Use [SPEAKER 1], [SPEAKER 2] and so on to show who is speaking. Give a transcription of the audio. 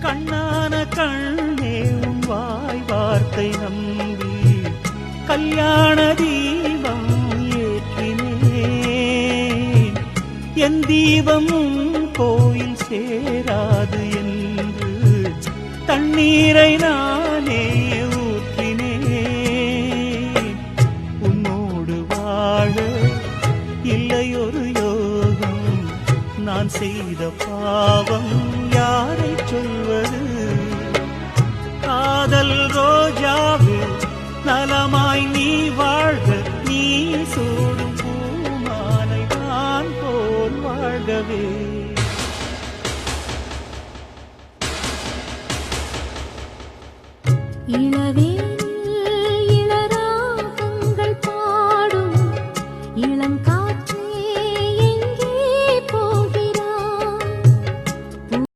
[SPEAKER 1] கண்ணான கண்ணே உன் வாய் வார்த்தை நம்பி கல்யாண தீபம் ஏற்றினேன். என் தீபம் கோயில் சேராது என்று தண்ணீரை நானே ஊற்றினேன். உன்னோடு வாழ இல்லையொரு யோகம், நான் செய்த பாவம் யாரை சொல்வது? காதல் ரோஜாவே நலமாய் நீ வாழ்க, நீ சூடும் பூமாலை நான் போல் வாழ்கவே.
[SPEAKER 2] இளவே